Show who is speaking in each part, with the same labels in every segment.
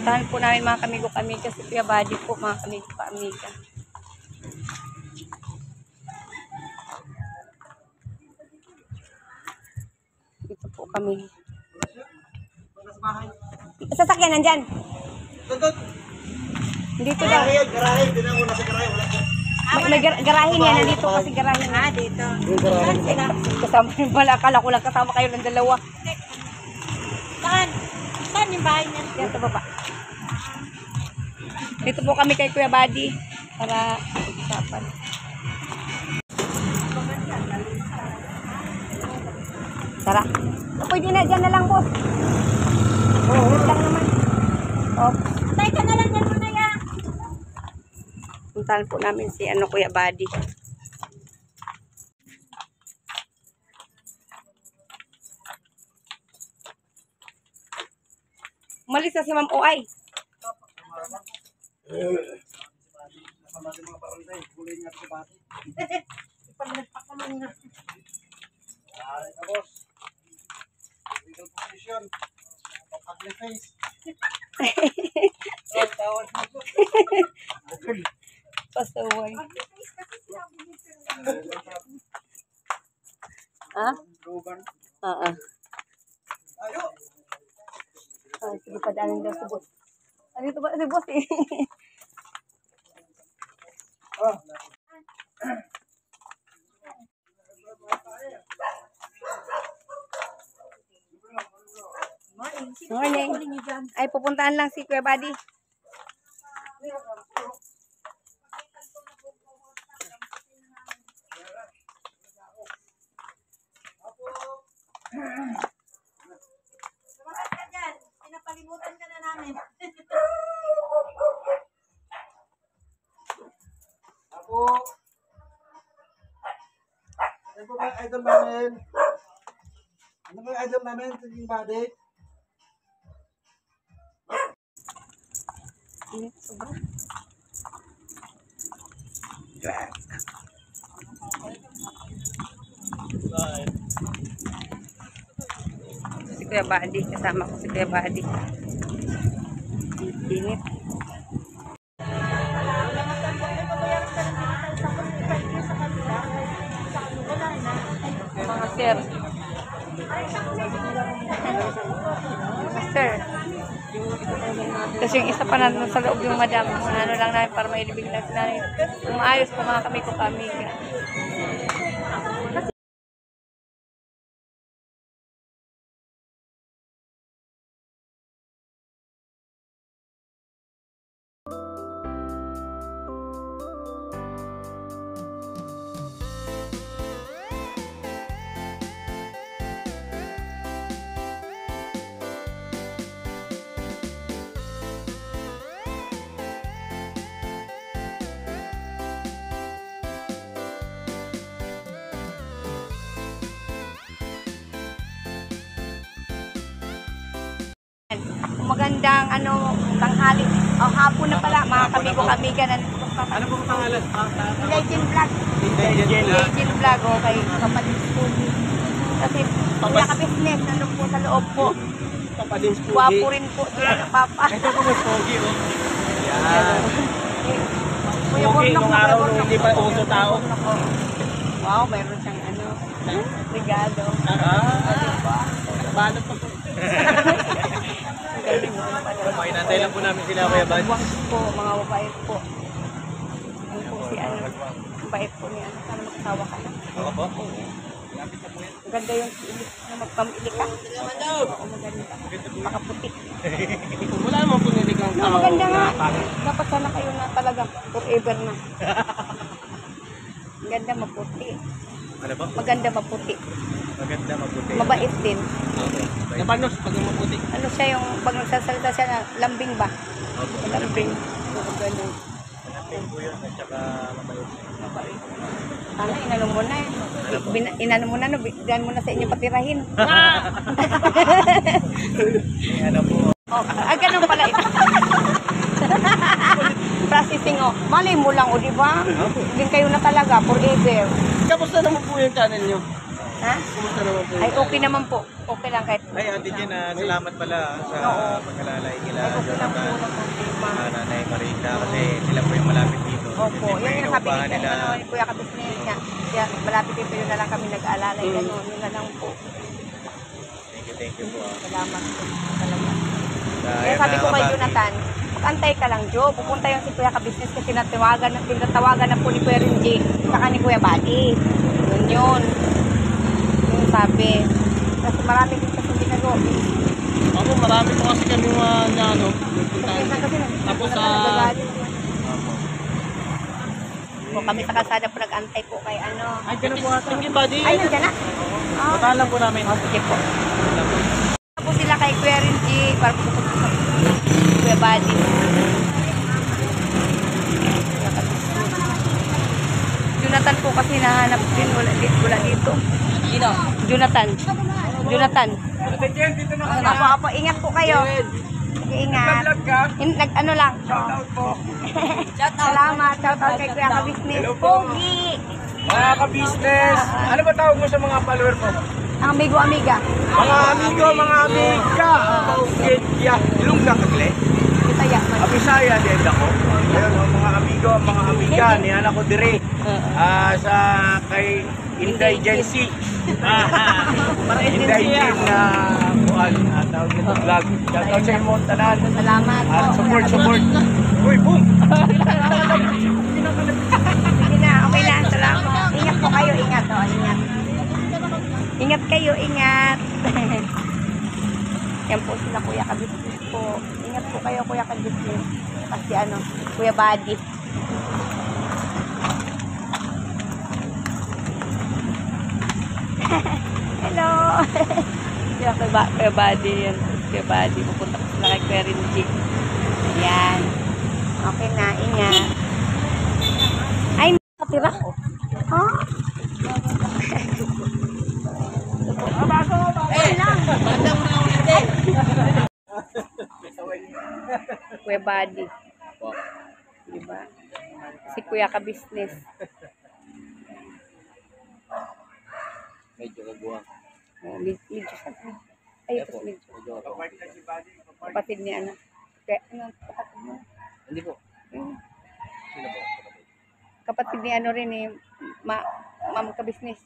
Speaker 1: Puntahan po namin mga kamigo-kamiga si Kuya Buddy po, mga kamigo-kamiga. Dito po kami. Sasakyan nandyan. Dito daw.
Speaker 2: Garahe, hindi na muna sa garahe.
Speaker 1: May garahe niya, nandito kasi garahe niya.
Speaker 3: Dito.
Speaker 1: Kasama yung pala, akala ko lang kasama kayo ng dalawa.
Speaker 3: Saan? Saan yung bahay niya?
Speaker 1: Yan sa baba. Dito po kami kay Kuya Buddy para usapan. Tara. Pwede na, dyan na lang, boss. Oo, lang naman. Oh.
Speaker 3: Tay ka na lang yan muna ya.
Speaker 1: Puntahan po namin si Kuya Buddy. Umalis na si Ma'am Oay.
Speaker 2: Legal position. Ugly face.
Speaker 1: Pasaway. Ha? Oo.
Speaker 2: Ayo.
Speaker 1: Sige, padaanin daw si boss. Dito ba si boss eh? Morning. Ay, pupuntahan lang si Kuya Buddy.
Speaker 3: Sumakas ka dyan. Pinapalimutan ka na namin.
Speaker 2: Ako. Ano ba yung item namin? Ano ba yung item namin? Tingin body?
Speaker 1: Init, sobra. Si Kuya Buddy, kasama ko si Kuya Buddy. Init. Mga sir. Sir. Kasi yung isa pa na sa loob yung madam, ano lang namin para mailibig na sila. Umaayos po mga kami ko kami. Magandang tanghali. Hapon na pala mga kamigo-kamiga na.
Speaker 2: Ano pong pangalan?
Speaker 1: Legend Vlog. Legend Vlog, okay. Kapatid Spooky. Kasi pinaka-business, nandun po sa loob po.
Speaker 2: Papadin Spooky.
Speaker 1: Guwapo rin po si Papa.
Speaker 2: Ito po mas Spooky, oh. Yan.
Speaker 1: Kuya
Speaker 2: Spooky,
Speaker 1: Bornok
Speaker 2: nung
Speaker 1: na,
Speaker 2: araw
Speaker 1: Kuya
Speaker 2: nung
Speaker 1: Bornok.
Speaker 2: hindi pa uso tao.
Speaker 1: Wow, mayroon siyang regalo.
Speaker 2: Balot pa po. Makinantay lang po namin sila, Kuya Bad.
Speaker 1: Buwang po, mga babae po. Ano po si bait po niya. Sana magkasawa ka na.
Speaker 2: Oo po.
Speaker 1: Maganda yung ilis na magpamili ka. Oo, maganda. Makaputi.
Speaker 2: Wala naman po nilikang tao.
Speaker 1: Maganda nga. Dapat sana kayo na talaga forever na. Maganda, maputi.
Speaker 2: Ano ba?
Speaker 1: Maganda, maputi.
Speaker 2: Maganda, mabuti.
Speaker 1: Mabait din.
Speaker 2: Napanos pag maputi.
Speaker 1: Ano siya yung, pag nagsasalita siya na, lambing ba? Lambing. Oo, ganun.
Speaker 2: Lambing po yun at saka mabait.
Speaker 1: Sana, inano mo na eh. Inano mo na, no? Bigyan mo na sa inyo patirahin.
Speaker 2: Ano po?
Speaker 1: Oh, ganun pala ito. Processing, oh. Malay mo lang, oh, di ba? Hindi kayo na talaga, forever.
Speaker 2: Kamusta naman po yung channel nyo?
Speaker 1: Ha?
Speaker 2: Kumusta naman po?
Speaker 1: Ay, okay naman po. Okay lang kahit.
Speaker 4: Ay, Ate Jen, salamat pala sa
Speaker 1: Oo.
Speaker 4: pagkalalay kila
Speaker 1: Ay, okay lang po
Speaker 4: Jonathan,
Speaker 1: na po.
Speaker 4: Nanay Marita, kasi sila po yung malapit dito.
Speaker 1: Opo,
Speaker 4: Hindi po
Speaker 1: yun yung sabi
Speaker 4: inuupahan
Speaker 1: ni
Speaker 4: nila.
Speaker 1: ano, ni Kuya Kabisnes niya. Kaya malapit dito yun na lang kami nag-aalalay. Ganun, yun na lang po.
Speaker 4: Thank you po.
Speaker 1: Salamat po. Salamat. Kaya
Speaker 4: Kaya
Speaker 1: sabi ko kay Jonathan, mag-antay ka lang, Jo. Pupunta yung si Kuya Kabisnes kasi tinatawagan na po ni Kuya Renji saka ni Kuya Buddy. Yun. Yung sabi. Kasi marami din kasi hindi nag-go.
Speaker 2: Ako, marami po kasi kami mga na ano.
Speaker 1: Tapos po kami sa kalsada po nag-antay po kay ano.
Speaker 2: Ay, ganun po ata. Thank you, buddy.
Speaker 1: Ay, nandiyan na. Oh.
Speaker 2: Patahan lang po namin.
Speaker 1: Oh, sige po. Po sila kay Kuya Renji para po sa Kuya Buddy. Jonathan po kasi nahanap din wala dito.
Speaker 3: Sino?
Speaker 1: Jonathan. Jonathan.
Speaker 2: Ate Jen, dito na kami.
Speaker 1: Apo, ingat po kayo. Ingat.
Speaker 2: Nag-vlog ka?
Speaker 1: Nag-ano lang.
Speaker 2: Shoutout po.
Speaker 1: Salamat. Shout out kay Kuya Kabisnes.
Speaker 2: Hello po.
Speaker 1: Pogi.
Speaker 2: Mga ka-business. Ano ba tawag mo sa mga follower mo?
Speaker 1: Ang amigo amiga.
Speaker 2: Mga amigo, mga amiga. Kaya, ilong na kagle.
Speaker 1: Bisaya man.
Speaker 2: Abisaya din ako. Ayun, mga amigo, mga amiga. Niyan ako dire. Sa kay Indigency. Indigen na kuhan. Tawag nito vlog. Shoutout sa inyo, tanan.
Speaker 1: Salamat.
Speaker 2: Support. Uy, boom!
Speaker 1: Sige na, okay na. Salamat. Ingat po kayo, ingat. Oh, ingat. Ingat kayo, ingat. Yan po sila Kuya Kabisnes po. Ingat po kayo Kuya Kabisnes. Kasi ano, Kuya Buddy. Hello. Yan, Kuya Buddy. Yan, Kuya Buddy. Pupunta po sila kay Kuya Renji. Ayan. Okay na, ingat. Ay, nakatira. Huh? Okay lang. Kuya Buddy. Diba? Si Kuya Kabisnes.
Speaker 4: Medyo kagawa.
Speaker 1: Oh, medyo sa ay, medyo. Kapatid ni ano. Kaya, ano, kapatid mo?
Speaker 4: Hindi po.
Speaker 1: Yung
Speaker 4: Sino po?
Speaker 1: kapatid ni ano rin eh, Ma'am Kabisnes.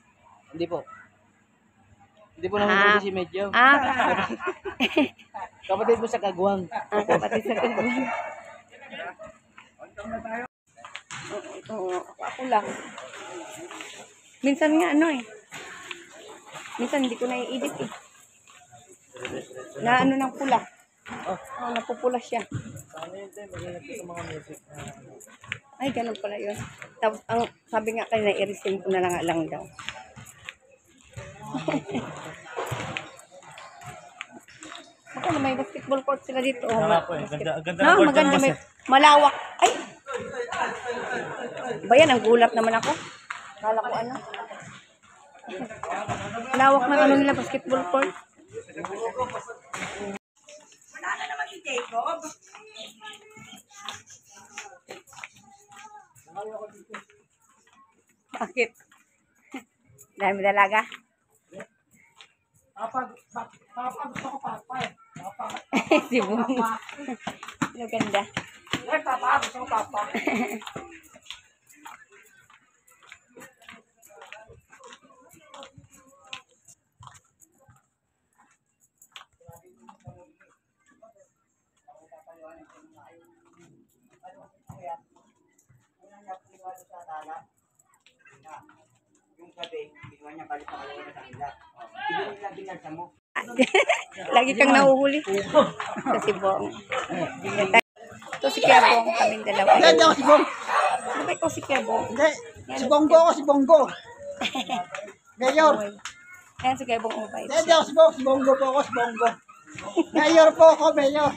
Speaker 4: Hindi po. Hindi po
Speaker 1: Ah.
Speaker 4: si Medyo.
Speaker 1: Ah,
Speaker 4: Kapatid mo sa Kagwang.
Speaker 1: kapatid sa kanya. Oo, ako lang. Minsan nga ano eh. Minsan hindi ko na i-edit eh. Na ano ng pula. Oh, napupula siya. Ay, ganun pala yun. Tapos, ang sabi nga kanina, i-resume ko na lang daw. Baka na may basketball court sila dito. Oh,
Speaker 4: Ganda
Speaker 1: no, maganda. May malawak. Ay! Bayan, ang gulat naman ako. Kala ko ano. Lawak ng ano nila, basketball court. Wala na naman si Jacob. Bakit? Dami dalaga?
Speaker 2: Gusto ko papa.
Speaker 1: Si Bung. Ano ganda?
Speaker 2: Gusto ko papa.
Speaker 1: Lagi kang nahuhuli. Kasi Bong. Ito si Kuya Bong, kaming dalawa.
Speaker 2: Hindi ako si Bong.
Speaker 1: Ano ba ikaw si Kuya Bong?
Speaker 2: Hindi. Si Bongo ako, si Bongo. Mayor.
Speaker 1: Ayan si Kuya Bong Ubay.
Speaker 2: Hindi ako si Bong. Si Bongo po ako, si Bongo. Mayor po ako, Mayor.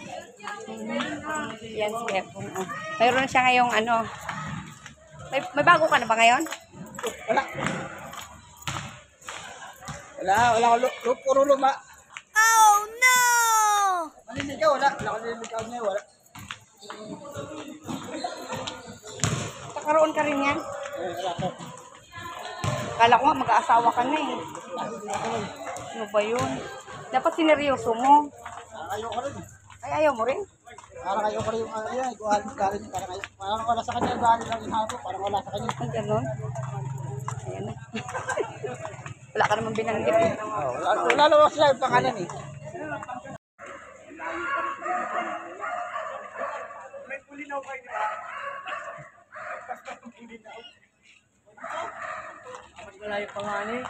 Speaker 1: Yan si Kuya Bong. Oh. Mayroon siya ngayong ano. May bago ka na ba ngayon?
Speaker 2: Wala. Wala ko. Puro luma.
Speaker 1: Oh no!
Speaker 2: Maliligaw, wala. Wala ko nililigaw niya, wala.
Speaker 1: Kakaroon ka rin yan?
Speaker 2: Wala ko.
Speaker 1: Kala ko nga mag-aasawa ka na eh. Ano ba yun? Dapat sineryoso mo.
Speaker 4: Ayaw ko rin.
Speaker 1: Ay, ayaw mo rin?
Speaker 4: Parang ayaw ko rin yung yan. Galing. Parang wala sa kanya. Galing lang inato. Parang wala sa kanya.
Speaker 1: Ang ganon. Ayan na. Wala ka naman binanggit eh.
Speaker 4: Wala naman sila yung pangalan eh.
Speaker 1: Wala yung pangalan eh.